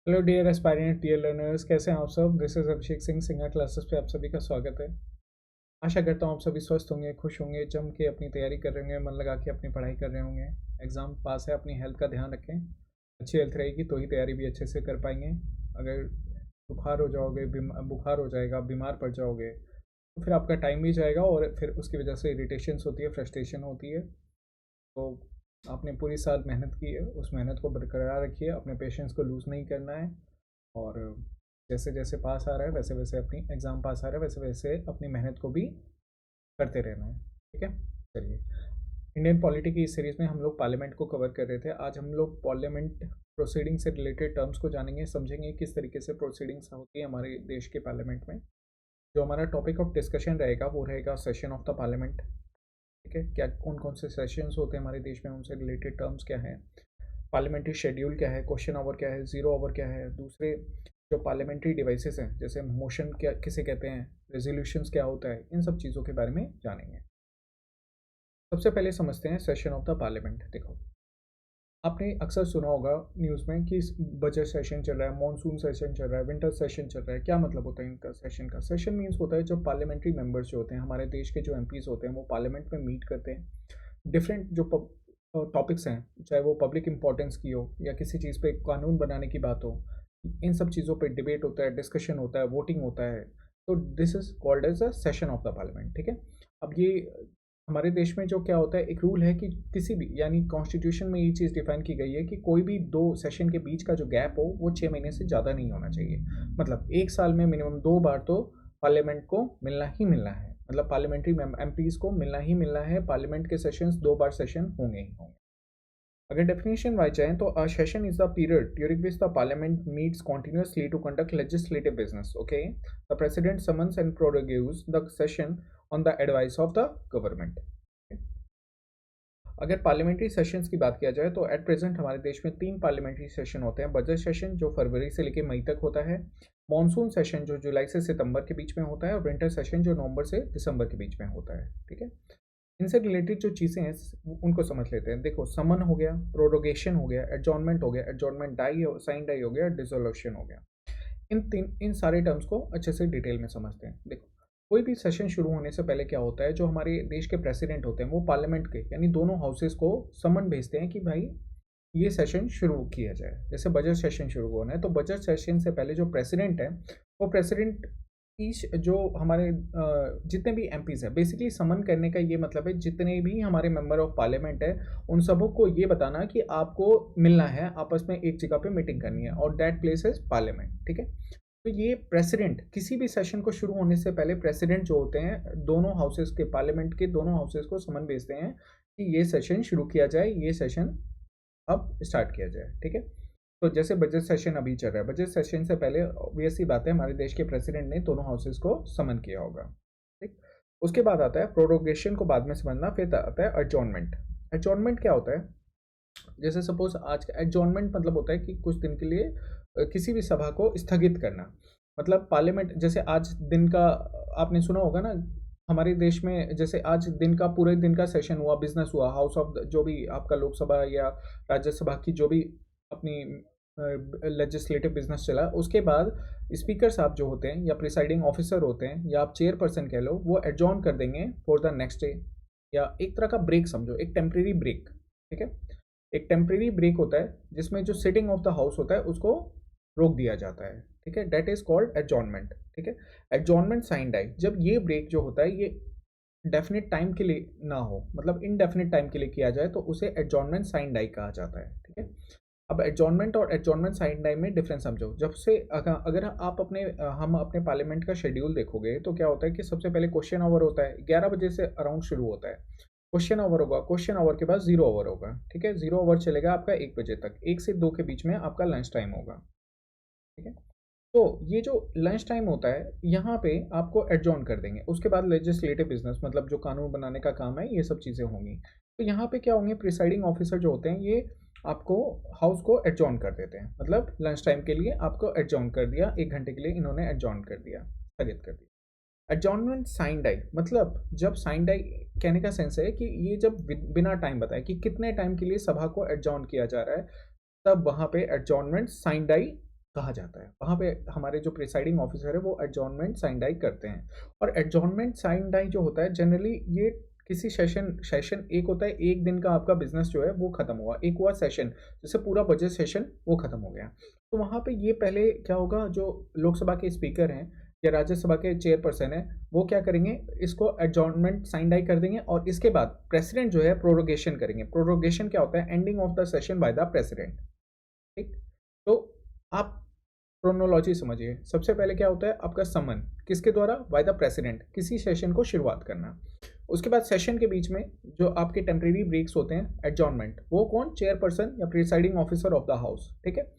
Hello dear aspirant dear learners, कैसे हैं आप सब। दिस इज अभिषेक सिंह सिंगा क्लासेस पे आप सभी का स्वागत है। आशा करता हूँ आप सभी स्वस्थ होंगे, खुश होंगे, जम के अपनी तैयारी कर रहे होंगे, मन लगा के अपनी पढ़ाई कर रहे होंगे। एग्ज़ाम पास है, अपनी हेल्थ का ध्यान रखें। अच्छी हेल्थ रहेगी तो ही तैयारी भी अच्छे से कर पाएंगे। अगर बुखार हो जाओगे, बुखार हो जाएगा, बीमार पड़ जाओगे तो फिर आपका टाइम भी जाएगा और फिर उसकी वजह से इरिटेशंस होती है, फ्रस्ट्रेशन होती है। तो आपने पूरी साल मेहनत की है, उस मेहनत को बरकरार रखिए, अपने पेशेंस को लूज़ नहीं करना है। और जैसे जैसे पास आ रहा है वैसे वैसे अपनी एग्ज़ाम पास आ रहा है वैसे वैसे अपनी मेहनत को भी करते रहना है। ठीक है, चलिए। इंडियन पॉलिटी की इस सीरीज़ में हम लोग पार्लियामेंट को कवर कर रहे थे। आज हम लोग पार्लियामेंट प्रोसीडिंग से रिलेटेड टर्म्स को जानेंगे, समझेंगे किस तरीके से प्रोसीडिंग्स होती है हमारे देश के पार्लियामेंट में। जो हमारा टॉपिक ऑफ डिस्कशन रहेगा वो रहेगा सेशन ऑफ द पार्लियामेंट। ठीक है, क्या कौन कौन से सेशंस होते हैं हमारे देश में, उनसे रिलेटेड टर्म्स क्या हैं, पार्लियामेंट्री शेड्यूल क्या है, क्वेश्चन आवर क्या है, ज़ीरो आवर क्या है, दूसरे जो पार्लियामेंट्री डिवाइसेस हैं जैसे मोशन क्या किसे कहते हैं, रेजोल्यूशंस क्या होता है, इन सब चीज़ों के बारे में जानेंगे। सबसे पहले समझते हैं सेशन ऑफ द पार्लियामेंट। देखो, आपने अक्सर सुना होगा न्यूज़ में कि बजट सेशन चल रहा है, मॉनसून सेशन चल रहा है, विंटर सेशन चल रहा है। क्या मतलब होता है इनका सेशन का? सेशन मीन्स होता है जब पार्लियामेंट्री मेंबर्स जो होते हैं, हमारे देश के जो एमपीज़ होते हैं, वो पार्लियामेंट में मीट करते हैं। डिफरेंट जो टॉपिक्स हैं, चाहे वो पब्लिक इंपॉर्टेंस की हो या किसी चीज़ पे कानून बनाने की बात हो, इन सब चीज़ों पे डिबेट होता है, डिस्कशन होता है, वोटिंग होता है। तो this is called as a session of the Parliament. ठीक है, अब ये हमारे देश में जो क्या होता है, एक रूल है कि किसी भी, यानी कॉन्स्टिट्यूशन में ये चीज़ डिफाइन की गई है कि कोई भी दो सेशन के बीच का जो गैप हो वो 6 महीने से ज़्यादा नहीं होना चाहिए। मतलब एक साल में मिनिमम 2 बार तो पार्लियामेंट को मिलना ही मिलना है। मतलब पार्लियामेंट्री एमपीज़ को मिलना ही मिलना है। पार्लियामेंट के सेशंस 2 बार सेशन होंगे ही होंगे। अगर डेफिनेशन वाइज जाएँ तो a session is the period during which the parliament meets continuously to conduct legislative business. Okay, the president summons and prorogues the session on the advice of the government. अगर parliamentary sessions की बात किया जाए तो at present हमारे देश में 3 parliamentary session होते हैं। बजट सेशन जो फरवरी से लेकर मई तक होता है, मॉनसून सेशन जो जुलाई से सितंबर के बीच में होता है, और विंटर सेशन जो नवंबर से दिसंबर के बीच में होता है। ठीक है, इनसे रिलेटेड जो चीज़ें हैं उनको समझ लेते हैं। देखो, समन हो गया, प्रोरोगेशन हो गया, एडजॉर्नमेंट हो गया, एडजॉर्नमेंट डाई साइन डाई हो गया, डिसोल्यूशन हो गया। इन सारे टर्म्स को अच्छे से डिटेल में समझते हैं। देखो, कोई भी सेशन शुरू होने से पहले क्या होता है, जो हमारे देश के प्रेसिडेंट होते हैं वो पार्लियामेंट के यानी दोनों हाउसेस को समन भेजते हैं कि भाई ये सेशन शुरू किया जाए। जैसे बजट सेशन शुरू होना है तो बजट सेशन से पहले जो प्रेसिडेंट है वो प्रेसिडेंट ईच जो हमारे जितने भी एमपीज़ हैं, बेसिकली समन करने का ये मतलब है जितने भी हमारे मेंबर ऑफ पार्लियामेंट है उन सबों को ये बताना कि आपको मिलना है, आपस में एक जगह पे मीटिंग करनी है, और दैट प्लेस इज पार्लियामेंट। ठीक है, तो ये प्रेसिडेंट किसी भी सेशन को शुरू होने से पहले प्रेसिडेंट जो होते हैं दोनों हाउसेस के, पार्लियामेंट के दोनों हाउसेस को समन भेजते हैं कि ये सेशन शुरू किया जाए, ये सेशन अब स्टार्ट किया जाए। ठीक है, तो जैसे बजट सेशन अभी चल रहा है, बजट सेशन से पहले ऑब्वियस सी बात है हमारे देश के प्रेसिडेंट ने दोनों हाउसेस को समन किया होगा। ठीक, उसके बाद आता है प्रोरोगेशन को बाद में समझना, फिर आता है एडजॉर्नमेंट। एडजॉर्नमेंट क्या होता है? जैसे सपोज आज का एडजॉर्नमेंट मतलब होता है कि कुछ दिन के लिए किसी भी सभा को स्थगित करना। मतलब पार्लियामेंट जैसे आज दिन का, आपने सुना होगा ना हमारे देश में, जैसे आज दिन का पूरे दिन का सेशन हुआ, बिजनेस हुआ, हाउस ऑफ जो भी आपका लोकसभा या राज्यसभा की जो भी अपनी लेजिस्लेटिव बिजनेस चला, उसके बाद स्पीकर साहब जो होते हैं या प्रिसाइडिंग ऑफिसर होते हैं या आप चेयरपर्सन कह लो, वो एडजॉर्न कर देंगे फॉर द नेक्स्ट डे, या एक तरह का ब्रेक समझो, एक टेम्प्रेरी ब्रेक। ठीक है, एक टेम्प्रेरी ब्रेक होता है जिसमें जो सिटिंग ऑफ द हाउस होता है उसको रोक दिया जाता है। ठीक है, डेट इज कॉल्ड एडजॉर्नमेंट। ठीक है, एडजॉर्नमेंट साइन डाई, जब ये ब्रेक जो होता है ये डेफिनेट टाइम के लिए ना हो, मतलब इनडेफिनेट टाइम के लिए किया जाए तो उसे एडजॉर्नमेंट साइन डाई कहा जाता है। ठीक है, अब एडजॉर्नमेंट और एडजॉर्नमेंट साइन डाई में डिफरेंस समझो। जब से अगर आप हम अपने पार्लियामेंट का शेड्यूल देखोगे तो क्या होता है कि सबसे पहले क्वेश्चन आवर होता है, 11 बजे से अराउंड शुरू होता है। क्वेश्चन आवर होगा, क्वेश्चन आवर के बाद जीरो आवर होगा। ठीक है, जीरो आवर चलेगा आपका 1 बजे तक, 1 से 2 के बीच में आपका लंच टाइम होगा। ठीक है, तो ये जो लंच टाइम होता है यहाँ पे आपको एडजॉर्न कर देंगे। उसके बाद लेजिस्लेटिव बिजनेस मतलब जो कानून बनाने का काम है, ये सब चीज़ें होंगी। तो यहाँ पे क्या होंगे, प्रिसाइडिंग ऑफिसर जो होते हैं ये आपको हाउस को एडजॉर्न कर देते हैं। मतलब लंच टाइम के लिए आपको एडजॉर्न कर दिया, 1 घंटे के लिए इन्होंने एडजॉर्न कर दिया, स्थगित कर दिया। एडजॉर्नमेंट साइन डाई मतलब, जब साइन डाई कहने का सेंस है कि ये जब बिना टाइम बताए कि कितने टाइम के लिए सभा को एडजॉर्न किया जा रहा है, तब वहाँ पे एडजॉर्नमेंट साइन डाई कहा जाता है। वहाँ पे हमारे जो प्रिसाइडिंग ऑफिसर है वो एडजॉर्नमेंट साइन डाई करते हैं। और एडजॉर्नमेंट साइन डाई जो होता है जनरली ये किसी सेशन सेशन एक होता है, एक दिन का आपका बिजनेस जो है वो खत्म हुआ, एक हुआ सेशन, जैसे पूरा बजट सेशन वो खत्म हो गया। तो वहाँ पे ये पहले क्या होगा, जो लोकसभा के स्पीकर हैं या राज्यसभा के चेयरपर्सन है वो क्या करेंगे, इसको एडजॉर्नमेंट साइन डाई कर देंगे और इसके बाद प्रेसिडेंट जो है प्रोरोगेशन करेंगे। प्रोरोगेशन क्या होता है, ending of the session bye the president. ठीक। तो आप क्रोनोलॉजी समझिए। सबसे पहले क्या होता है आपका समन, किसके द्वारा, बाय द प्रेसिडेंट, किसी सेशन को शुरुआत करना। उसके बाद सेशन के बीच में जो आपके टेम्परेरी ब्रेक्स होते हैं, एडजॉर्नमेंट, वो कौन, चेयरपर्सन या presiding officer of the house. ठीक है।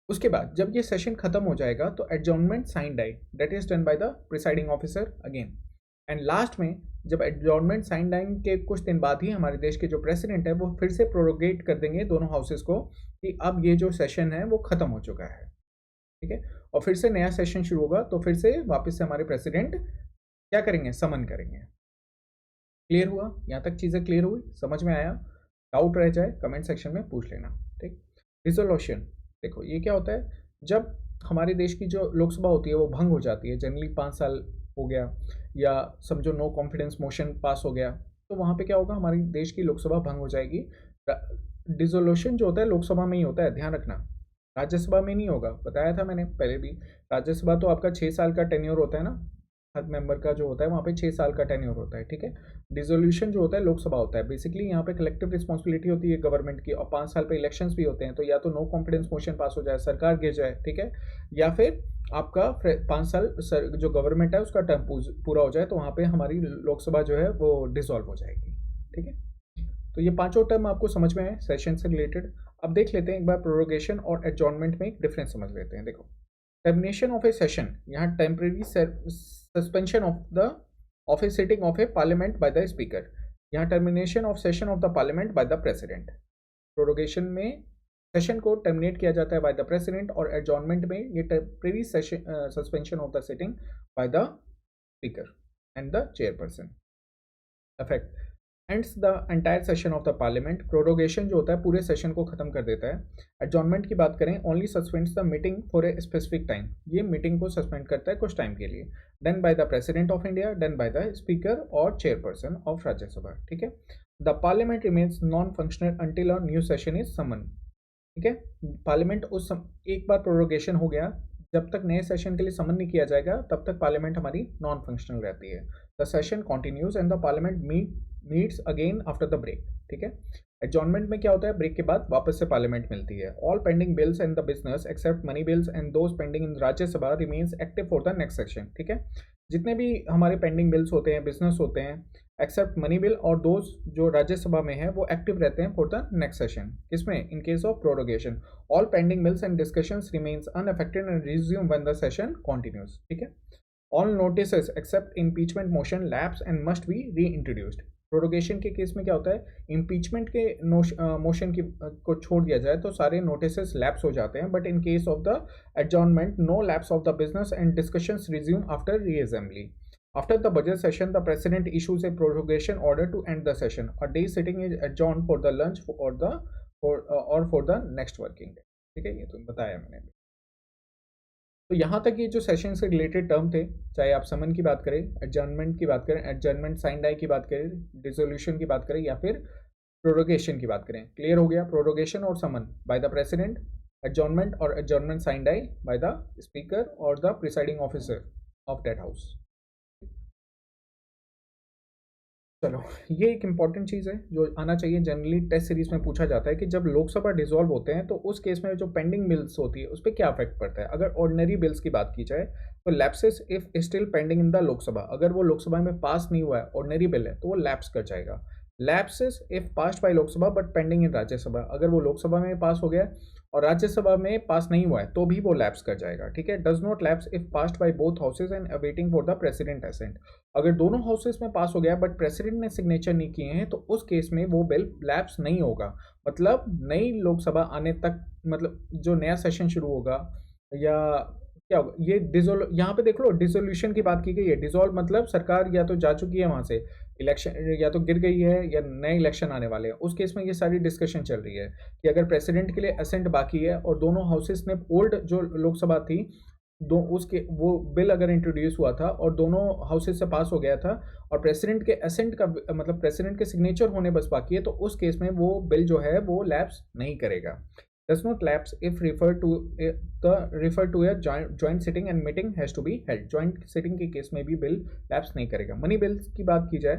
उसके बाद जब ये सेशन खत्म हो जाएगा तो adjournment sine die that is done by the presiding officer again. And last में जब एडजॉर्नमेंट साइन डाई के कुछ दिन बाद ही हमारे देश के जो प्रेसिडेंट है वो फिर से प्रोरोगेट कर देंगे दोनों हाउसेस को कि अब ये जो सेशन है वो खत्म हो चुका है। ठीक है। और फिर से नया सेशन शुरू होगा तो फिर से वापस से हमारे प्रेसिडेंट क्या करेंगे, समन करेंगे। क्लियर हुआ, यहाँ तक चीज़ें क्लियर हुई, समझ में आया? डाउट रह जाए कमेंट सेक्शन में पूछ लेना। ठीक। रिजोल्यूशन, देखो ये क्या होता है, जब हमारे देश की जो लोकसभा होती है वो भंग हो जाती है, जनरली 5 साल हो गया या समझो नो कॉन्फिडेंस मोशन पास हो गया, तो वहाँ पे क्या होगा, हमारी देश की लोकसभा भंग हो जाएगी। डिसोल्यूशन जो होता है लोकसभा में ही होता है, ध्यान रखना, राज्यसभा में नहीं होगा, बताया था मैंने पहले भी। राज्यसभा तो आपका 6 साल का टेन्योर होता है ना, हर मेंबर का जो होता है वहाँ पे 6 साल का टेन्योर होता है। ठीक है। डिसोल्यूशन जो होता है लोकसभा होता है। बेसिकली यहाँ पे कलेक्टिव रिस्पॉन्सिबिलिटी होती है गवर्नमेंट की, और 5 साल पे इलेक्शंस भी होते हैं, तो या तो नो कॉन्फिडेंस मोशन पास हो जाए, सरकार गिर जाए, ठीक है, या फिर आपका 5 साल जो गवर्नमेंट है उसका टर्म पूरा हो जाए, तो वहाँ पे हमारी लोकसभा जो है वो डिसॉल्व हो जाएगी। ठीक है। तो ये पांचों टर्म आपको समझ में आए सेशन से रिलेटेड। अब देख लेते हैं एक बार प्रोरोगेशन और एडजॉर्नमेंट में एक डिफरेंस समझ लेते हैं। देखो, टर्मिनेशन ऑफ ए सेशन, यहाँ temporary suspension of the office sitting of a parliament by the speaker, यहाँ termination of session of the parliament by the president. Prorogation में सेशन को टर्मिनेट किया जाता है बाय द प्रेसिडेंट, और adjournment में ये temporary suspension of the sitting by the speaker and the chairperson. Effect ends the entire session of the parliament, prorogation जो होता है पूरे सेशन को खत्म कर देता है। एडजॉर्नमेंट की बात करें, only suspends the meeting for a specific time, ये मीटिंग को सस्पेंड करता है कुछ टाइम के लिए। Done by the president of India, done by the speaker और चेयरपर्सन ऑफ राज्यसभा। ठीक है। The parliament remains non functional until a new session is someone. ठीक है। पार्लियामेंट एक बार प्रोरोगेशन हो गया, जब तक नए सेशन के लिए समन नहीं किया जाएगा तब तक पार्लियामेंट हमारी नॉन फंक्शनल रहती है। The session continues and the parliament meets again after the break. ठीक है। एडजॉर्नमेंट में क्या होता है, ब्रेक के बाद वापस से पार्लियामेंट मिलती है। All pending bills and the business except money bills and those pending in Rajya Sabha remains active for the next session. ठीक है। जितने भी हमारे पेंडिंग बिल्स होते हैं, बिजनेस होते हैं, एक्सेप्ट मनी बिल और दोज जो राज्यसभा में है वो एक्टिव रहते हैं फॉर द नेक्स्ट सेशन। किसमें, in case of prorogation. All pending bills and discussions remains unaffected and resume when the session continues. ठीक है। All notices except impeachment motion lapse and must be reintroduced. Prorogation के case में क्या होता है, impeachment के motion की को छोड़ दिया जाए तो सारे नोटिसेस लैप्स हो जाते हैं, but in case of the adjournment no lapse of the business and discussions resume after reassembly. After the budget session, the president issues a prorogation order to end the session. A day sitting is adjourned for the lunch or for the next working day. ठीक है, ये तो बताया मैंने। तो यहाँ तक ये जो सेशन से रिलेटेड टर्म थे, चाहे आप समन की बात करें, एडजर्नमेंट की बात करें, एडजर्नमेंट साइन डाई की बात करें, डिसोल्यूशन की बात करें, या फिर प्रोरोगेशन की बात करें। क्लियर हो गया, प्रोरोगेशन और summon by the president, adjournment और adjournment sine die by the speaker और the presiding officer of that house. चलो, ये एक इंपॉर्टेंट चीज़ है जो आना चाहिए, जनरली टेस्ट सीरीज में पूछा जाता है कि जब लोकसभा डिसॉल्व होते हैं तो उस केस में जो पेंडिंग बिल्स होती है उस पर क्या अफेक्ट पड़ता है। अगर ऑर्डिनरी बिल्स की बात की जाए तो lapses if still pending in the Lok Sabha, अगर वो लोकसभा में पास नहीं हुआ है, ऑर्डिनरी बिल है, तो वो लैप्स कर जाएगा। Lapses if passed by Lok Sabha but pending in Rajya Sabha, अगर वो लोकसभा में पास हो गया और राज्यसभा में पास नहीं हुआ है तो भी वो लैप्स कर जाएगा। ठीक है। Does not lapse if passed by both houses and awaiting for the president assent, अगर दोनों हाउसेस में पास हो गया बट प्रेसिडेंट ने सिग्नेचर नहीं किए हैं तो उस केस में वो बिल लैप्स नहीं होगा। मतलब नई लोकसभा आने तक, मतलब जो नया सेशन शुरू होगा या क्या होगा, ये डिजोल्व, यहाँ पे देख लो डिसोल्यूशन की बात की गई है। डिसॉल्व मतलब सरकार या तो जा चुकी है वहां से, इलेक्शन या तो गिर गई है या नए इलेक्शन आने वाले हैं, उस केस में ये सारी डिस्कशन चल रही है कि अगर प्रेसिडेंट के लिए असेंट बाकी है और दोनों हाउसेस ने, ओल्ड जो लोकसभा थी, दो उसके वो बिल अगर इंट्रोड्यूस हुआ था और दोनों हाउसेस से पास हो गया था और प्रेसिडेंट के असेंट का मतलब प्रेसिडेंट के सिग्नेचर होने बस बाकी है, तो उस केस में वो बिल जो है वो लैप्स नहीं करेगा। does not lapse if refer to a joint sitting and meeting has to be held। joint sitting के केस में भी बिल लैप्स नहीं करेगा। मनी बिल्स की बात की जाए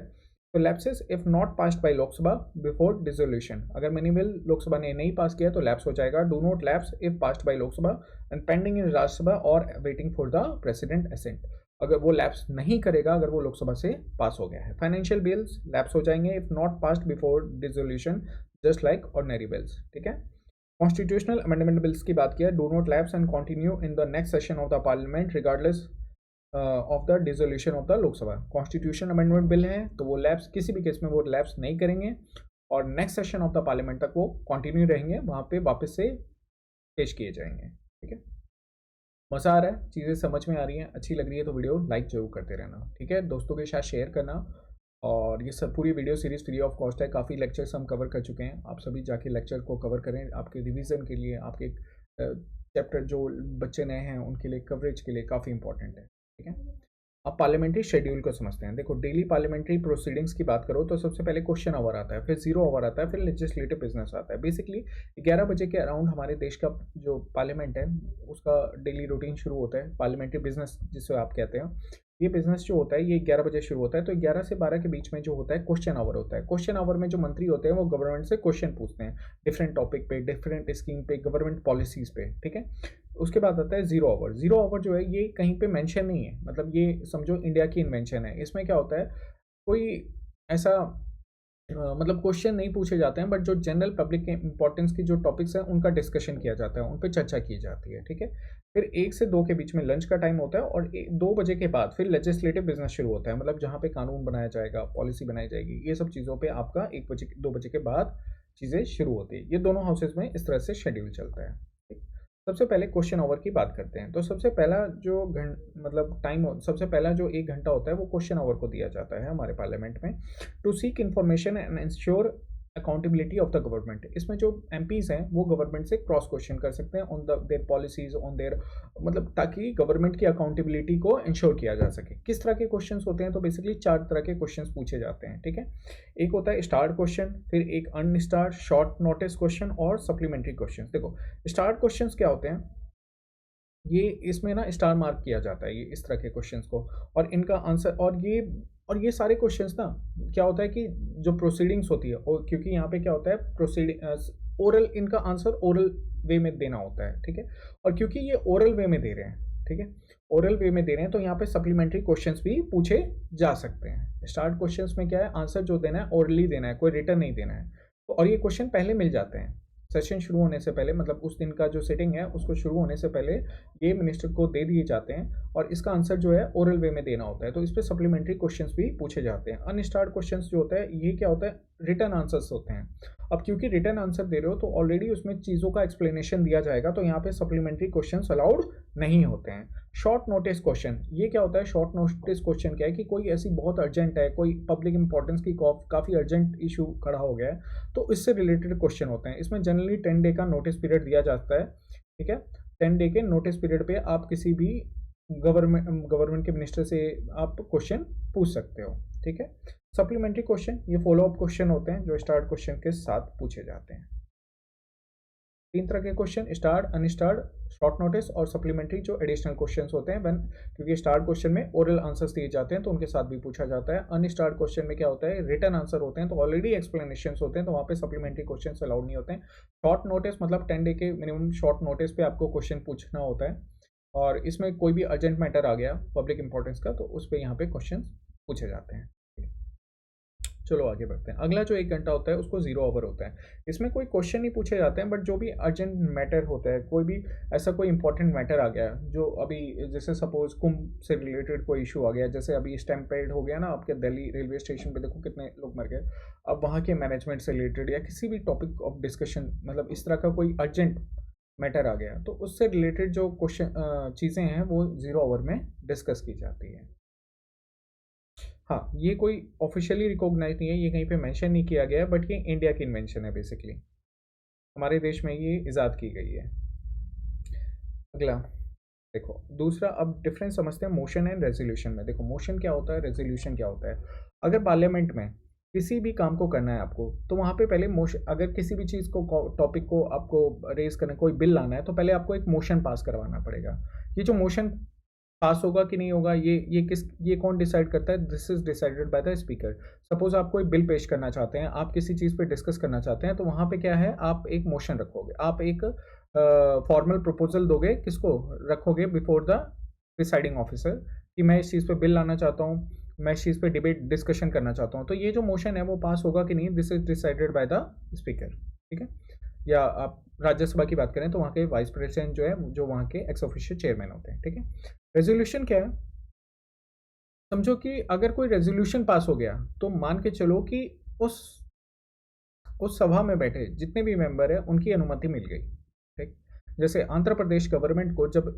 तो lapses if not passed by Lok Sabha before dissolution, अगर मनी बिल लोकसभा ने नहीं पास किया तो लैप्स हो जाएगा। Do not lapse if passed by Lok Sabha and pending in Rajya Sabha और waiting for the president assent, अगर वो लैप्स नहीं करेगा अगर वो लोकसभा से पास हो गया है। फाइनेंशियल बिल्स लैप्स हो जाएंगे if not passed before dissolution, just like ordinary bills, ठीक है। कॉन्स्टिट्यूशनल अमेंडमेंट बिल्स की बात किया, do not lapse and continue in the next session of the parliament regardless of the dissolution of the Lok Sabha. Constitution amendment bill है तो वो lapse किसी भी केस में वो लैप्स नहीं करेंगे और next session of the parliament तक वो कंटिन्यू रहेंगे, वहाँ पे वापस से पेश किए जाएंगे, ठीक है। मज़ा आ रहा है, चीज़ें समझ में आ रही हैं, अच्छी लग रही है तो वीडियो लाइक जरूर करते रहना, ठीक है। दोस्तों के साथ शेयर करना। और ये सब पूरी video series free of cost है, काफ़ी लेक्चर्स हम कवर कर चुके हैं, आप सभी जाके लेक्चर को कवर करें, आपके रिवीजन के लिए, आपके चैप्टर जो बच्चे नए हैं उनके लिए कवरेज के लिए काफ़ी इंपॉर्टेंट है, ठीक है। अब पार्लियामेंट्री शेड्यूल को समझते हैं। देखो डेली पार्लियामेंट्री प्रोसीडिंग्स की बात करो तो सबसे पहले क्वेश्चन आवर आता है, फिर जीरो आवर आता है, फिर लेजिस्लेटिव बिजनेस आता है। बेसिकली 11 बजे के अराउंड हमारे देश का जो पार्लियामेंट है उसका डेली रूटीन शुरू होता है, पार्लियामेंट्री बिजनेस जिसे आप कहते हैं। ये बिजनेस जो होता है ये 11 बजे शुरू होता है, तो 11 से 12 के बीच में जो होता है क्वेश्चन आवर होता है। क्वेश्चन आवर में जो मंत्री होते हैं वो गवर्नमेंट से क्वेश्चन पूछते हैं डिफरेंट टॉपिक पे, डिफरेंट स्कीम पे, गवर्नमेंट पॉलिसीज पे, ठीक है। उसके बाद आता है जीरो आवर। जीरो आवर जो है ये कहीं पे मेंशन नहीं है, मतलब ये समझो इंडिया की इन्वेंशन है। इसमें क्या होता है, कोई ऐसा मतलब क्वेश्चन नहीं पूछे जाते हैं, बट जो जनरल पब्लिक के इंपॉर्टेंस की जो टॉपिक्स हैं उनका डिस्कशन किया जाता है, उन पर चर्चा की जाती है, ठीक है। फिर 1 से 2 के बीच में लंच का टाइम होता है और 2 बजे के बाद फिर लेजिस्लेटिव बिजनेस शुरू होता है, मतलब जहाँ पे कानून बनाया जाएगा, पॉलिसी बनाई जाएगी, ये सब चीज़ों पे आपका 1 बजे 2 बजे के बाद चीज़ें शुरू होती है। ये दोनों हाउसेज में इस तरह से शेड्यूल चलता है। सबसे पहले क्वेश्चन ओवर की बात करते हैं। तो सबसे पहला जो मतलब टाइम, सबसे पहला जो 1 घंटा होता है वो क्वेश्चन ओवर को दिया जाता है हमारे पार्लियामेंट में, to seek information and ensure accountability of the government. इसमें जो एमपीज हैं वो गवर्नमेंट से क्रॉस क्वेश्चन कर सकते हैं on their policies, on their मतलब ताकि गवर्नमेंट की अकाउंटेबिलिटी को इंश्योर किया जा सके। किस तरह के क्वेश्चंस होते हैं, तो बेसिकली 4 तरह के क्वेश्चंस पूछे जाते हैं, ठीक है। एक होता है स्टार्ट क्वेश्चन, फिर एक अनस्टार्ट, शॉर्ट नोटिस क्वेश्चन और सप्लीमेंट्री क्वेश्चन। देखो स्टार्ट क्वेश्चन क्या होते हैं, ये इसमें ना स्टार मार्क किया जाता है ये इस तरह के क्वेश्चंस को, और इनका आंसर, और ये सारे क्वेश्चंस ना क्या होता है कि जो प्रोसीडिंग्स होती है, और क्योंकि यहाँ पे क्या होता है प्रोसीडिंग ओरल, इनका आंसर ओरल वे में देना होता है, ठीक है। और क्योंकि ये ओरल वे में दे रहे हैं, ठीक है, ओरल वे में दे रहे हैं, तो यहाँ पे सप्लीमेंट्री क्वेश्चंस भी पूछे जा सकते हैं। स्टार्ट क्वेश्चंस में क्या है, आंसर जो देना है ओरली देना है, कोई रिटर्न नहीं देना है, तो और ये क्वेश्चन पहले मिल जाते हैं सेशन शुरू होने से पहले, मतलब उस दिन का जो सिटिंग है उसको शुरू होने से पहले ये मिनिस्टर को दे दिए जाते हैं और इसका आंसर जो है ओरल वे में देना होता है, तो इस पर सप्लीमेंट्री क्वेश्चंस भी पूछे जाते हैं। अनस्टार्ट क्वेश्चंस जो होता है ये क्या होता है, रिटर्न आंसर्स होते हैं। अब क्योंकि रिटर्न आंसर दे रहे हो तो ऑलरेडी उसमें चीज़ों का एक्सप्लेनेशन दिया जाएगा, तो यहाँ पे सप्लीमेंट्री क्वेश्चंस अलाउड नहीं होते हैं। शॉर्ट नोटिस क्वेश्चन, ये क्या होता है, शॉर्ट नोटिस क्वेश्चन क्या है कि कोई ऐसी बहुत अर्जेंट है, कोई पब्लिक इंपॉर्टेंस की काफ़ी अर्जेंट इशू खड़ा हो गया है, तो इससे रिलेटेड क्वेश्चन होते हैं। इसमें जनरली 10 डे का नोटिस पीरियड दिया जाता है, ठीक है। 10 डे के नोटिस पीरियड पे आप किसी भी गवर्नमेंट के मिनिस्टर से आप क्वेश्चन पूछ सकते हो, ठीक है। सप्लीमेंट्री क्वेश्चन ये फॉलो अप क्वेश्चन होते हैं जो स्टार्ट क्वेश्चन के साथ पूछे जाते हैं। 3 तरह के question, start, unstarred, short notice और सप्लीमेंट्री जो एडिशनल क्वेश्चंस होते हैं क्योंकि स्टार्ट क्वेश्चन में ओरल आंसर्स दिए जाते हैं तो उनके साथ भी पूछा जाता है। अनस्टार्ट क्वेश्चन में क्या होता है, रिटर्न आंसर होते हैं, तो ऑलरेडी एक्सप्लेनेशन होते हैं, तो वहाँ पे सप्लीमेंट्री क्वेश्चन अलाउड नहीं होते हैं। शॉर्ट नोटिस मतलब 10 डे के मिनिमम शॉर्ट नोटिस पे आपको क्वेश्चन पूछना होता है, और इसमें कोई भी अर्जेंट मैटर आ गया पब्लिक इंपॉर्टेंस का तो उस पर यहाँ पे क्वेश्चन पूछे जाते हैं। चलो आगे बढ़ते हैं। अगला जो 1 घंटा होता है उसको जीरो आवर होता है। इसमें कोई क्वेश्चन नहीं पूछे जाते हैं, बट जो भी अर्जेंट मैटर होता है, कोई भी ऐसा कोई इंपॉर्टेंट मैटर आ गया जो अभी, जैसे सपोज कुंभ से रिलेटेड कोई इशू आ गया, जैसे अभी स्टैम्पेड हो गया ना आपके दिल्ली रेलवे स्टेशन पे, देखो कितने लोग मर गए। अब वहाँ के मैनेजमेंट से रिलेटेड या किसी भी टॉपिक ऑफ डिस्कशन, मतलब इस तरह का कोई अर्जेंट मैटर आ गया, तो उससे रिलेटेड जो क्वेश्चन चीज़ें हैं वो 0 आवर में डिस्कस की जाती है। हाँ, ये कोई ऑफिशियली रिकॉग्नाइज नहीं है, ये कहीं पे मेंशन नहीं किया गया है, बट ये इंडिया की इन्वेंशन है बेसिकली, हमारे देश में ये इजाद की गई है। अगला देखो, दूसरा अब डिफरेंस समझते हैं मोशन एंड रेजोल्यूशन में। देखो मोशन क्या होता है, रेजोल्यूशन क्या होता है। अगर पार्लियामेंट में किसी भी काम को करना है आपको, तो वहाँ पे पहले मोशन, अगर किसी भी चीज़ को, टॉपिक को आपको रेज करना, कोई बिल लाना है, तो पहले आपको एक मोशन पास करवाना पड़ेगा। ये जो मोशन पास होगा कि नहीं होगा, ये कौन डिसाइड करता है, this is decided by the speaker. Suppose आप कोई बिल पेश करना चाहते हैं, आप किसी चीज़ पे डिस्कस करना चाहते हैं, तो वहाँ पे क्या है, आप एक मोशन रखोगे, आप एक फॉर्मल प्रपोजल दोगे, किसको रखोगे, बिफोर द प्रिसाइडिंग ऑफिसर, कि मैं इस चीज़ पे बिल लाना चाहता हूँ, मैं इस चीज़ पे डिबेट डिस्कशन करना चाहता हूँ। तो ये जो मोशन है वो पास होगा कि नहीं, this is decided by the speaker, ठीक है। या आप राज्यसभा की बात करें तो वहाँ के वाइस प्रेसिडेंट जो है, जो वहाँ के एक्स ऑफिशियल चेयरमैन होते हैं, ठीक है। रेजोल्यूशन क्या है, समझो कि अगर कोई रेजोल्यूशन पास हो गया, तो मान के चलो कि उस उस सभा में बैठे जितने भी मेंबर हैं उनकी अनुमति मिल गई, ठीक। जैसे आंध्र प्रदेश गवर्नमेंट को जब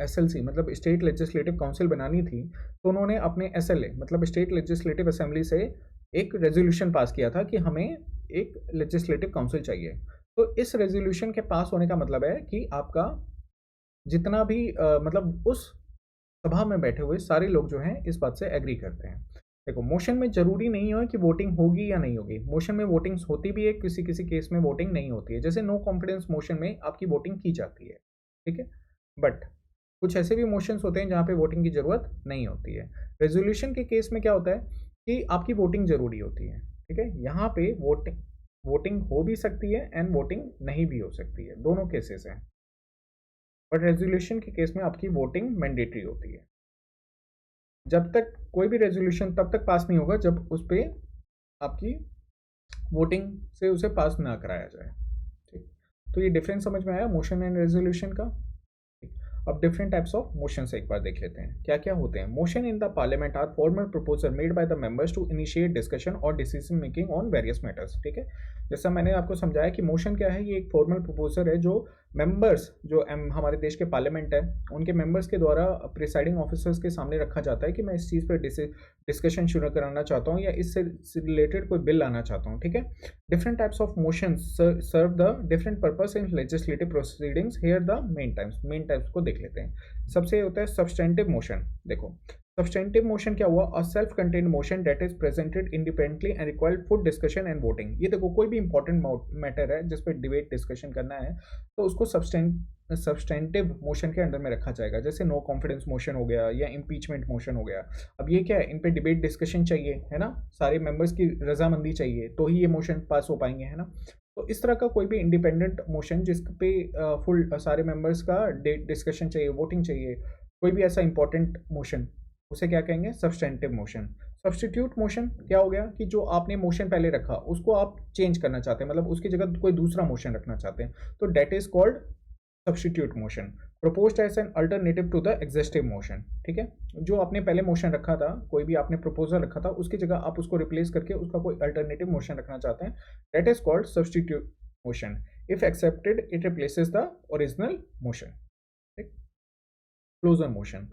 एसएलसी मतलब स्टेट लेजिस्लेटिव काउंसिल बनानी थी, तो उन्होंने अपने एसएलए मतलब स्टेट लेजिस्लेटिव असेंबली से एक रेजोल्यूशन पास किया था कि हमें एक लेजिस्लेटिव काउंसिल चाहिए। तो इस रेजोल्यूशन के पास होने का मतलब है कि आपका जितना भी मतलब उस सभा में बैठे हुए सारे लोग जो हैं इस बात से एग्री करते हैं। देखो मोशन में ज़रूरी नहीं है कि वोटिंग होगी या नहीं होगी, मोशन में वोटिंग्स होती भी है, किसी किसी केस में वोटिंग नहीं होती है, जैसे नो कॉन्फिडेंस मोशन में आपकी वोटिंग की जाती है, ठीक है। बट कुछ ऐसे भी मोशंस होते हैं जहाँ पे वोटिंग की ज़रूरत नहीं होती है। रेजोल्यूशन के केस में क्या होता है कि आपकी वोटिंग ज़रूरी होती है, ठीक है। यहाँ पे वोटिंग वोटिंग हो भी सकती है एंड वोटिंग नहीं भी हो सकती है, दोनों केसेस हैं। बट रेजोल्यूशन के केस में आपकी वोटिंग मैंडेटरी होती है। जब तक कोई भी रेजोल्यूशन तब तक पास नहीं होगा जब उस पर आपकी वोटिंग से उसे पास ना कराया जाए, ठीक। तो ये डिफरेंस समझ में आया मोशन एंड रेजोल्यूशन का। अब डिफरेंट टाइप्स ऑफ मोशंस एक बार देख लेते हैं क्या क्या होते हैं। Motion in the parliament are formal proposal made by the members to initiate discussion और decision making on various matters, ठीक है। जैसा मैंने आपको समझाया कि मोशन क्या है, ये एक फॉर्मल प्रपोजल है जो मेंबर्स जो हमारे देश के पार्लियामेंट है उनके मेंबर्स के द्वारा प्रिसाइडिंग ऑफिसर्स के सामने रखा जाता है कि मैं इस चीज़ पर डिस्कशन शुरू कराना चाहता हूँ या इससे रिलेटेड कोई बिल लाना चाहता हूँ, ठीक है। Different types of motion serve the different purpose in legislative proceedings. Here the main types को देख लेते हैं। सबसे होता है सब्सटेंटिव मोशन। देखो सब्सटेंटिव मोशन क्या हुआ, a self contained motion that is presented independently and required full discussion and voting. ये देखो कोई भी इंपॉर्टेंट मैटर है जिस पे डिबेट डिस्कशन करना है तो उसको सब्सटेंटिव मोशन के अंडर में रखा जाएगा। जैसे नो कॉन्फिडेंस मोशन हो गया या इम्पीचमेंट मोशन हो गया। अब ये क्या है, इन पे डिबेट डिस्कशन चाहिए, है ना, सारे मेंबर्स की रजामंदी चाहिए तो ही ये मोशन पास हो पाएंगे, है ना। तो इस तरह का कोई भी इंडिपेंडेंट मोशन जिस पे फुल सारे मेंबर्स का डिस्कशन चाहिए, वोटिंग चाहिए, कोई भी ऐसा इंपॉर्टेंट मोशन, उसे क्या कहेंगे, सब्सटेंटिव मोशन। सब्स्टिट्यूट मोशन क्या हो गया कि जो आपने मोशन पहले रखा उसको आप चेंज करना चाहते हैं, मतलब उसकी जगह कोई दूसरा मोशन रखना चाहते हैं, तो that is called substitute motion proposed as an alternative to the existing motion, ठीक है। जो आपने पहले मोशन रखा था, कोई भी आपने प्रपोजल रखा था, उसकी जगह आप उसको रिप्लेस करके उसका कोई अल्टरनेटिव मोशन रखना चाहते हैं, that is called substitute motion. If accepted it replaces the original motion, ठीक। Closure motion.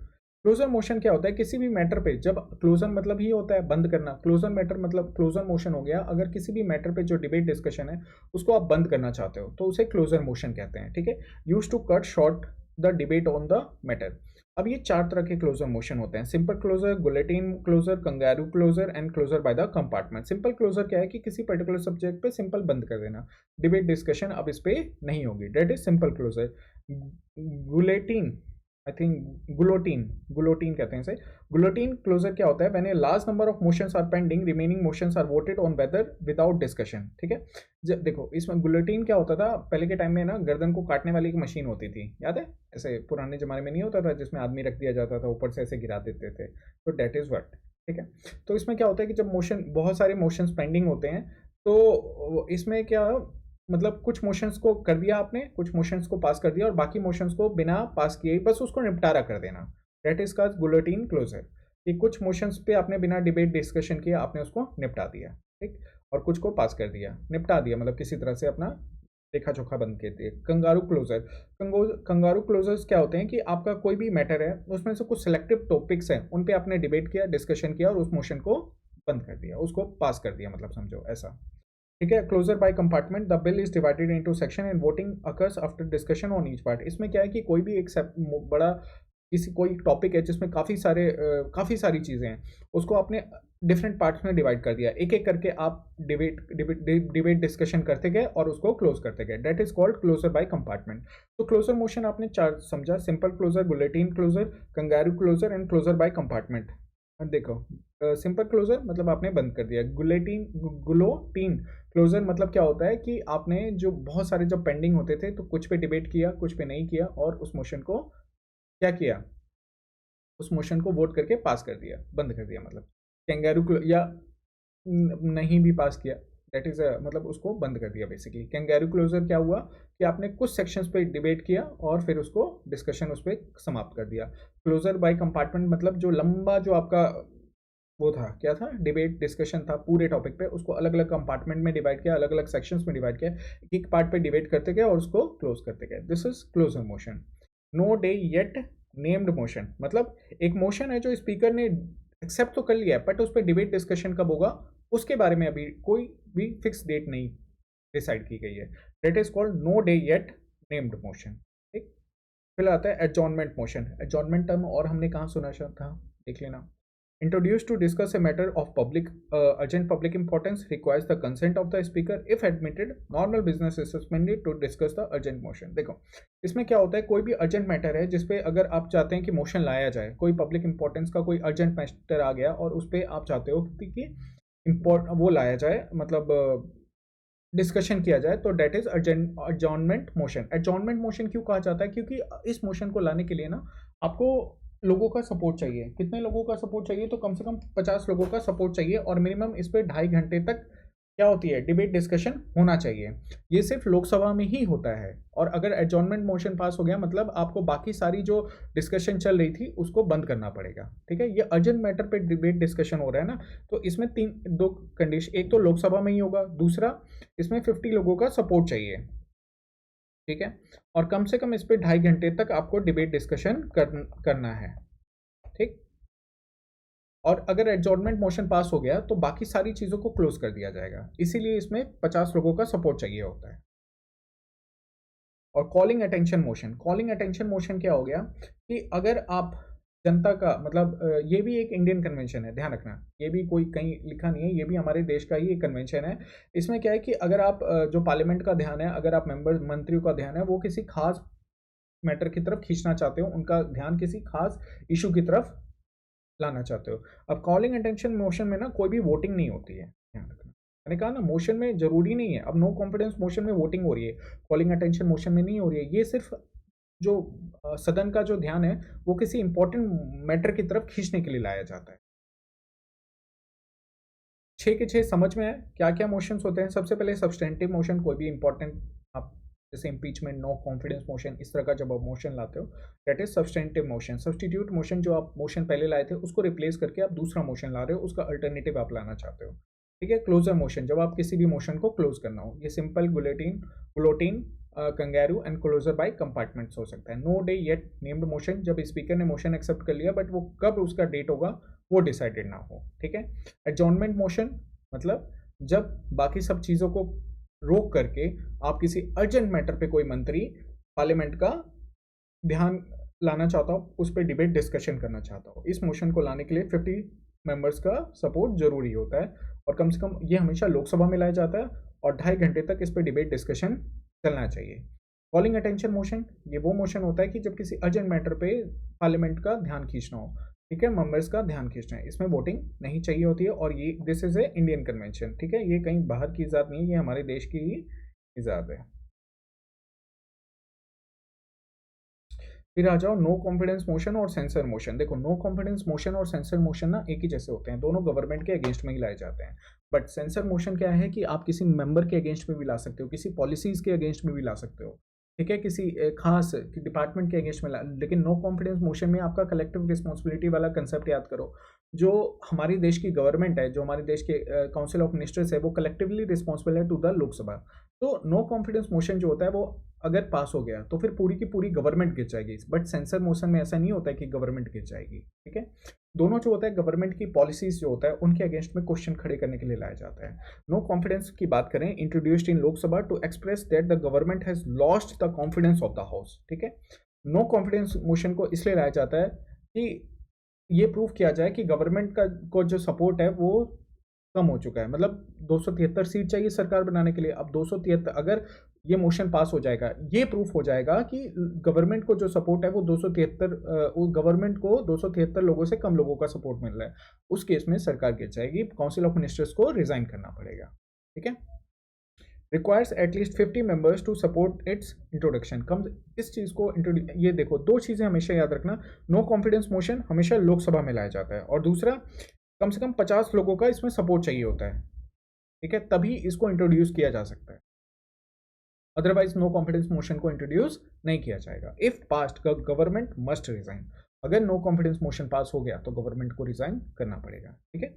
क्लोजर मोशन क्या होता है, किसी भी मैटर पे जब क्लोजर मतलब ही होता है बंद करना, क्लोजर मैटर मतलब क्लोजर मोशन हो गया अगर किसी भी मैटर पे जो डिबेट डिस्कशन है उसको आप बंद करना चाहते हो तो उसे क्लोजर मोशन कहते हैं, ठीक है। Use to cut short the debate on the matter. अब ये 4 तरह के क्लोजर मोशन होते हैं, simple closure, guillotine closure, kangaroo closure and closure by the compartment. Simple closure क्या है कि किसी पर्टिकुलर सब्जेक्ट पे सिंपल बंद कर देना, डिबेट डिस्कशन अब इस पे नहीं होगी, that is simple closure. Guillotine, I think guillotine कहते हैं इसे। गुलोटीन क्लोजर क्या होता है, when a large number of motions are pending, remaining motions are voted on whether without discussion, ठीक है। देखो इसमें गुलोटीन क्या होता था, पहले के टाइम में ना गर्दन को काटने वाली एक मशीन होती थी, याद है, ऐसे पुराने जमाने में नहीं होता था जिसमें आदमी रख दिया जाता था ऊपर से ऐसे गिरा देते थे, तो डेट इज व्हाट, ठीक है। तो इसमें क्या होता है कि जब मोशन बहुत सारे मोशंस पेंडिंग होते हैं तो इसमें क्या मतलब कुछ मोशंस को कर दिया आपने, कुछ मोशंस को पास कर दिया और बाकी मोशंस को बिना पास किए बस उसको निपटारा कर देना, that is called guillotine closure. कि कुछ मोशंस पे आपने बिना डिबेट डिस्कशन किए आपने उसको निपटा दिया, ठीक, और कुछ को पास कर दिया, निपटा दिया मतलब किसी तरह से अपना लेखा जोखा बंद कर दिए। कंगारू क्लोजर, कंगारू क्लोजर्स क्या होते हैं कि आपका कोई भी मैटर है उसमें से कुछ सिलेक्टिव टॉपिक्स हैं, उन पे आपने डिबेट किया, डिस्कशन किया और उस मोशन को बंद कर दिया, उसको पास कर दिया, मतलब समझो ऐसा। ठीक है। Closure by compartment, the bill is divided into section and voting occurs after discussion on each part. इसमें क्या है कि कोई भी एक बड़ा किसी कोई टॉपिक है जिसमें काफ़ी सारी चीज़ें हैं, उसको आपने डिफरेंट पार्ट्स में डिवाइड कर दिया, एक एक करके आप डिबेट डिस्कशन करते गए और उसको क्लोज करते गए। That is called closure by compartment. तो क्लोजर मोशन आपने चार समझा, simple closure, guillotine closure, kangaroo closure and closure by compartment. देखो, सिंपल क्लोजर मतलब आपने बंद कर दिया। गुलोटीन क्लोजर मतलब क्या होता है कि आपने जो बहुत सारे जब पेंडिंग होते थे तो कुछ पे डिबेट किया, कुछ पे नहीं किया, और उस मोशन को क्या किया, उस मोशन को वोट करके पास कर दिया, बंद कर दिया। मतलब कैंगारू या नहीं भी पास किया, दैट इज मतलब उसको बंद कर दिया बेसिकली। कैंगारू क्लोजर क्या हुआ कि आपने कुछ सेक्शंस पे डिबेट किया और फिर उसको डिस्कशन उस पर समाप्त कर दिया। क्लोजर बाय कंपार्टमेंट मतलब जो लंबा जो आपका वो था, क्या था, डिबेट डिस्कशन था पूरे टॉपिक पे, उसको अलग अलग कंपार्टमेंट में डिवाइड किया, अलग अलग सेक्शंस में डिवाइड किया, एक पार्ट पे डिबेट करते गए और उसको क्लोज करते गए। This is closure motion. No day yet named motion मतलब एक मोशन है जो स्पीकर ने एक्सेप्ट तो कर लिया है, बट उस पर डिबेट डिस्कशन कब होगा उसके बारे में अभी कोई भी फिक्स डेट नहीं डिसाइड की गई है। That is called no day yet named motion. ठीक। फिर आता है एडजॉर्नमेंट मोशन। एडजॉर्नमेंट टर्म और हमने कहाँ सुना था, देख लेना। Introduced to discuss a matter of urgent public importance, requires the consent of the speaker. If admitted, normal business is suspended to discuss the urgent motion. देखो, इसमें क्या होता है, कोई भी अर्जेंट मैटर है जिसपे अगर आप चाहते हैं कि मोशन लाया जाए, कोई पब्लिक इंपॉर्टेंस का कोई अर्जेंट मैटर आ गया और उस पर आप चाहते हो कि वो लाया जाए, मतलब डिस्कशन किया जाए, तो that is adjournment motion. Adjournment motion क्यों कहा जाता है, क्योंकि इस मोशन को लाने के लिए ना आपको लोगों का सपोर्ट चाहिए। कितने लोगों का सपोर्ट चाहिए, तो कम से कम 50 लोगों का सपोर्ट चाहिए और मिनिमम इस पर 2.5 घंटे तक क्या होती है, डिबेट डिस्कशन होना चाहिए। ये सिर्फ लोकसभा में ही होता है। और अगर एडजॉर्नमेंट मोशन पास हो गया मतलब आपको बाकी सारी जो डिस्कशन चल रही थी उसको बंद करना पड़ेगा। ठीक है। ये अर्जेंट मैटर पे डिबेट डिस्कशन हो रहा है ना, तो इसमें दो कंडीशन, एक तो लोकसभा में ही होगा, दूसरा इसमें 50 लोगों का सपोर्ट चाहिए। ठीक है। और कम से कम इस पर 2.5 घंटे तक आपको डिबेट डिस्कशन करना है। ठीक। और अगर एडजॉर्नमेंट मोशन पास हो गया तो बाकी सारी चीज़ों को क्लोज कर दिया जाएगा, इसीलिए इसमें 50 लोगों का सपोर्ट चाहिए होता है। और calling attention motion, calling attention motion क्या हो गया कि अगर आप जनता का मतलब ये भी एक इंडियन कन्वेंशन है, ध्यान रखना, ये भी कोई कहीं लिखा नहीं है, ये भी हमारे देश का ही एक कन्वेंशन है। इसमें क्या है कि अगर आप जो पार्लियामेंट का ध्यान है, अगर आप मंत्रियों का ध्यान है वो किसी खास मैटर की तरफ खींचना चाहते हो, उनका ध्यान किसी खास इशू की तरफ लाना चाहते हो। अब कॉलिंग अटेंशन मोशन में ना कोई भी वोटिंग नहीं होती है, ध्यान रखना। मैंने कहा ना मोशन में जरूरी नहीं है, अब नो कॉन्फिडेंस मोशन में वोटिंग हो रही है, कॉलिंग अटेंशन मोशन में नहीं हो रही है। ये सिर्फ जो सदन का जो ध्यान है वो किसी इंपॉर्टेंट मैटर की तरफ खींचने के लिए लाया जाता है। 6 के 6 समझ में है क्या क्या मोशंस होते हैं। सबसे पहले सब्सटेंटिव मोशन, कोई भी इंपॉर्टेंट आप जैसे इम्पीचमेंट, नो कॉन्फिडेंस मोशन, इस तरह का जब आप मोशन लाते हो that is substantive motion. Substitute motion, जो आप मोशन पहले लाए थे उसको रिप्लेस करके आप दूसरा मोशन ला रहे हो, उसका अल्टरनेटिव आप लाना चाहते हो। ठीक है। क्लोजर मोशन, जब आप किसी भी मोशन को क्लोज करना हो, ये simple guillotine kangaroo and closure by compartments हो सकता है। No day yet named motion, जब स्पीकर ने मोशन एक्सेप्ट कर लिया बट वो कब उसका डेट होगा वो डिसाइडेड ना हो। ठीक है। एडजॉर्नमेंट मोशन मतलब जब बाकी सब चीज़ों को रोक करके आप किसी अर्जेंट मैटर पे कोई मंत्री पार्लियामेंट का ध्यान लाना चाहता हो, उस पर डिबेट डिस्कशन करना चाहता हो, इस मोशन को लाने के लिए 50 मेंबर्स का सपोर्ट जरूरी होता है और कम से कम ये हमेशा लोकसभा में लाया जाता है और 2.5 घंटे तक इस पर डिबेट डिस्कशन चलना चाहिए। कॉलिंग अटेंशन मोशन, ये वो मोशन होता है कि जब किसी अर्जेंट मैटर पे पार्लियामेंट का ध्यान खींचना हो, ठीक है, मेंबर्स का ध्यान खींचना है, इसमें वोटिंग नहीं चाहिए होती है और ये this is a Indian convention. ठीक है। ये कहीं बाहर की इजाद नहीं है, ये हमारे देश की ही इजाद है। फिर आ जाओ नो कॉन्फिडेंस मोशन और सेंसर मोशन। देखो, नो कॉन्फिडेंस मोशन और सेंसर मोशन ना एक ही जैसे होते हैं, दोनों गवर्नमेंट के अगेंस्ट में ही लाए जाते हैं। बट सेंसर मोशन क्या है कि आप किसी मेंबर के अगेंस्ट में भी ला सकते हो, किसी पॉलिसीज के अगेंस्ट में भी ला सकते हो। ठीक है। किसी खास डिपार्टमेंट के अगेंस्ट में ला, लेकिन नो कॉन्फिडेंस मोशन में आपका कलेक्टिव रिस्पॉन्सिबिलिटी वाला कंसेप्ट याद करो। जो हमारी देश की गवर्नमेंट है, जो हमारे देश के काउंसिल ऑफ मिनिस्टर्स है, वो कलेक्टिवली रिस्पॉन्सिबल है टू द लोकसभा। तो नो कॉन्फिडेंस मोशन जो होता है वो अगर पास हो गया तो फिर पूरी की पूरी गवर्नमेंट गिर जाएगी, बट सेंसर मोशन में ऐसा नहीं होता है कि गवर्नमेंट गिर जाएगी, ठीक है। दोनों जो होता है गवर्नमेंट की पॉलिसीज जो होता है उनके अगेंस्ट में क्वेश्चन खड़े करने के लिए लाया जाता है। नो कॉन्फिडेंस की बात करें, introduced in Lok Sabha to express that the government has lost the confidence of the house, ठीक है। नो कॉन्फिडेंस मोशन को इसलिए लाया जाता है कि ये प्रूव किया जाए कि गवर्नमेंट का को जो सपोर्ट है वो कम हो चुका है। मतलब 273 सीट चाहिए सरकार बनाने के लिए, अब 273 अगर ये मोशन पास हो जाएगा, ये प्रूफ हो जाएगा कि गवर्नमेंट को जो सपोर्ट है वो 273 गवर्नमेंट को 273 लोगों से कम लोगों का सपोर्ट मिल रहा है, उस केस में सरकार गिर जाएगी, काउंसिल ऑफ मिनिस्टर्स को रिजाइन करना पड़ेगा, ठीक है। Requires at least 50 members to support its introduction. कम इस चीज़ को ये देखो, दो चीज़ें हमेशा याद रखना, नो कॉन्फिडेंस मोशन हमेशा लोकसभा में लाया जाता है, और दूसरा कम से कम 50 लोगों का इसमें सपोर्ट चाहिए होता है, ठीक है, तभी इसको इंट्रोड्यूस किया जा सकता है, अदरवाइज नो कॉन्फिडेंस मोशन को इंट्रोड्यूस नहीं किया जाएगा। If passed government must resign, अगर नो कॉन्फिडेंस मोशन पास हो गया तो गवर्नमेंट को रिजाइन करना पड़ेगा, ठीक है।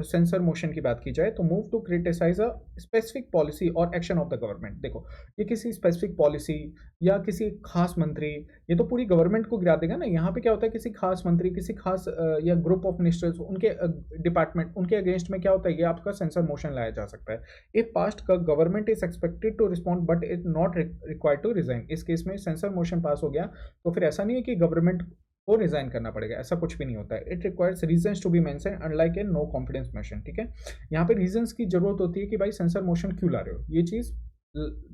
सेंसर मोशन की बात की जाए तो move to criticise a specific policy और एक्शन ऑफ द गवर्नमेंट। देखो, ये किसी स्पेसिफिक पॉलिसी या किसी खास मंत्री, ये तो पूरी गवर्नमेंट को गिरा देगा ना। यहाँ पे क्या होता है, किसी खास मंत्री, किसी खास या ग्रुप ऑफ मिनिस्टर्स, उनके डिपार्टमेंट, उनके अगेंस्ट में क्या होता है, ये आपका सेंसर मोशन लाया जा सकता है। If passed government is expected to respond but it not required to resign, इस केस में सेंसर मोशन पास हो गया तो फिर ऐसा नहीं है कि गवर्नमेंट को रिजाइन करना पड़ेगा, ऐसा कुछ भी नहीं होता है। It requires reasons to be mention unlike a no confidence motion, ठीक है। यहाँ पे रीजंस की जरूरत होती है कि भाई सेंसर मोशन क्यों ला रहे हो, ये चीज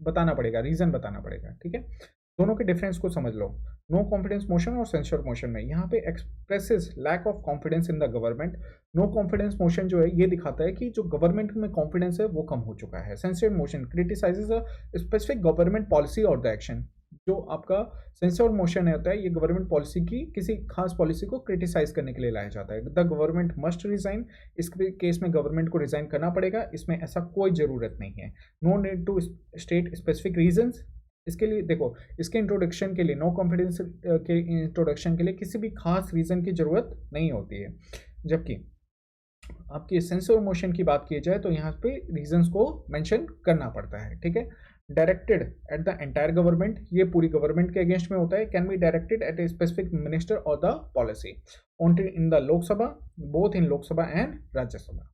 बताना पड़ेगा, रीजन बताना पड़ेगा, ठीक है। दोनों के डिफरेंस को समझ लो, नो कॉन्फिडेंस मोशन और सेंसर मोशन में। यहाँ पे expresses lack of confidence in the government. No confidence motion जो है ये दिखाता है कि जो गवर्नमेंट में कॉन्फिडेंस है वो कम हो चुका है। Censure motion criticises a specific government policy और द एक्शन। जो आपका सेंसर मोशन होता है ये गवर्नमेंट पॉलिसी की, किसी खास पॉलिसी को क्रिटिसाइज करने के लिए लाया जाता है। द गवर्नमेंट मस्ट रिजाइन, इस केस में गवर्नमेंट को रिजाइन करना पड़ेगा, इसमें ऐसा कोई जरूरत नहीं है। No need to state specific reasons. इसके लिए देखो, इसके इंट्रोडक्शन के लिए, नो कॉन्फिडेंस के इंट्रोडक्शन के लिए किसी भी खास रीजन की जरूरत नहीं होती है। जबकि आपकी सेंसर मोशन की बात की जाए तो यहाँ पे रीजंस को मेंशन करना पड़ता है, ठीक है। Directed at the entire government, ये पूरी गवर्नमेंट के अगेंस्ट में होता है। Can be directed at a specific minister और the policy only in the Lok Sabha, both in Lok Sabha and Rajya Sabha.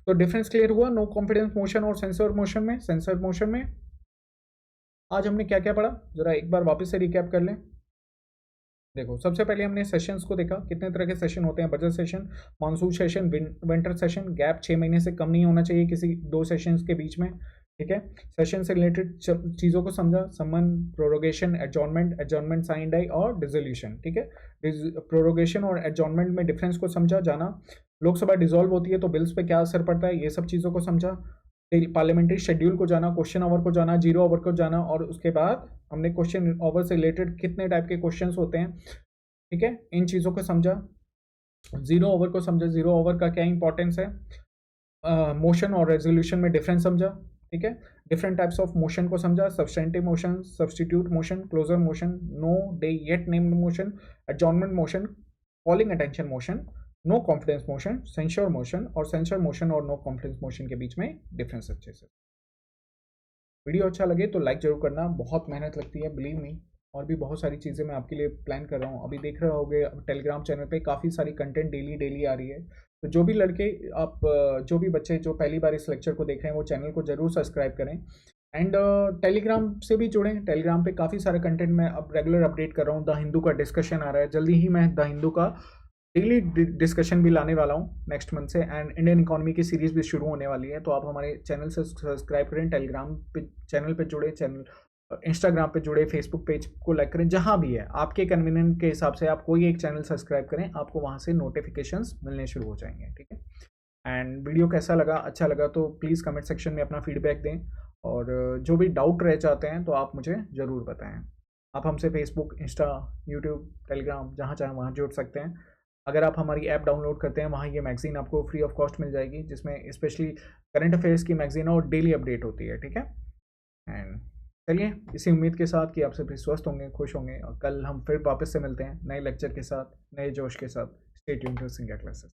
तो डिफरेंस क्लियर हुआ नो कॉन्फिडेंस मोशन और सेंसर मोशन में। सेंसर मोशन में आज हमने क्या क्या पढ़ा, जरा एक बार वापस से रिकैप कर लें। देखो, सबसे पहले हमने सेशंस को देखा, कितने तरह के सेशन होते हैं, budget session, monsoon session, winter session, gap 6 महीने से कम नहीं होना चाहिए किसी दो सेशंस के बीच में, ठीक है। सेशन से रिलेटेड चीज़ों को समझा, summon, prorogation, adjournment, adjournment sine die और डिसोल्यूशन, ठीक है। प्रोरोगेशन और एडजॉर्नमेंट में डिफरेंस को समझा, जाना। लोकसभा डिसॉल्व होती है तो बिल्स पे क्या असर पड़ता है, ये सब चीज़ों को समझा। पार्लियामेंट्री शेड्यूल को जाना, क्वेश्चन आवर को जाना, जीरो आवर को जाना, और उसके बाद हमने क्वेश्चन आवर से रिलेटेड कितने टाइप के क्वेश्चंस होते हैं, ठीक है, इन चीज़ों को समझा। जीरो आवर को समझा, जीरो आवर का क्या इंपॉर्टेंस है। मोशन और रेजोल्यूशन में डिफरेंस समझा, ठीक है। डिफरेंट टाइप्स ऑफ मोशन को समझा, substantive motion, substitute motion, closure motion, no day yet named motion, adjournment motion, calling attention motion, no confidence motion, censure motion, और सेंसर मोशन और नो कॉन्फिडेंस मोशन के बीच में डिफरेंस अच्छे से। Video अच्छा लगे तो लाइक जरूर करना, बहुत मेहनत लगती है, बिलीव मी। और भी बहुत सारी चीज़ें मैं आपके लिए प्लान कर रहा हूँ। अभी देख रहे होगे टेलीग्राम चैनल पे काफ़ी सारी कंटेंट डेली आ रही है। तो जो भी लड़के आप, जो भी बच्चे जो पहली बार इस लेक्चर को देख रहे हैं वो चैनल को जरूर सब्सक्राइब करें, एंड टेलीग्राम से भी जुड़ें। टेलीग्राम पे काफ़ी सारा कंटेंट मैं अब रेगुलर अपडेट कर रहा हूँ। द हिंदू का डिस्कशन आ रहा है, जल्दी ही मैं द हिंदू का डेली डिस्कशन भी लाने वाला हूँ नेक्स्ट मंथ से, एंड इंडियन इकोनॉमी की सीरीज भी शुरू होने वाली है। तो आप हमारे चैनल से सब्सक्राइब करें, टेलीग्राम पे चैनल पे जुड़े, चैनल इंस्टाग्राम पे जुड़े, फेसबुक पेज को लाइक करें, जहाँ भी है आपके कन्वीनियंट के हिसाब से आप कोई एक चैनल सब्सक्राइब करें, आपको वहाँ से नोटिफिकेशंस मिलने शुरू हो जाएंगे, ठीक है। एंड वीडियो कैसा लगा, अच्छा लगा तो प्लीज़ कमेंट सेक्शन में अपना फीडबैक दें, और जो भी डाउट रह जाते हैं तो आप मुझे ज़रूर बताएं। आप हमसे फेसबुक, इंस्टा, यूट्यूब, टेलीग्राम, जहाँ चाहें वहाँ जुड़ सकते हैं। अगर आप हमारी ऐप डाउनलोड करते हैं, वहाँ ये मैगज़ीन आपको फ्री ऑफ कॉस्ट मिल जाएगी, जिसमें स्पेशली करंट अफेयर्स की मैगज़ीन और डेली अपडेट होती है, ठीक है। एंड चलिए, इसी उम्मीद के साथ कि आप सभी स्वस्थ होंगे, खुश होंगे, और कल हम फिर वापस से मिलते हैं नए लेक्चर के साथ, नए जोश के साथ। Stay tuned to Singer classes.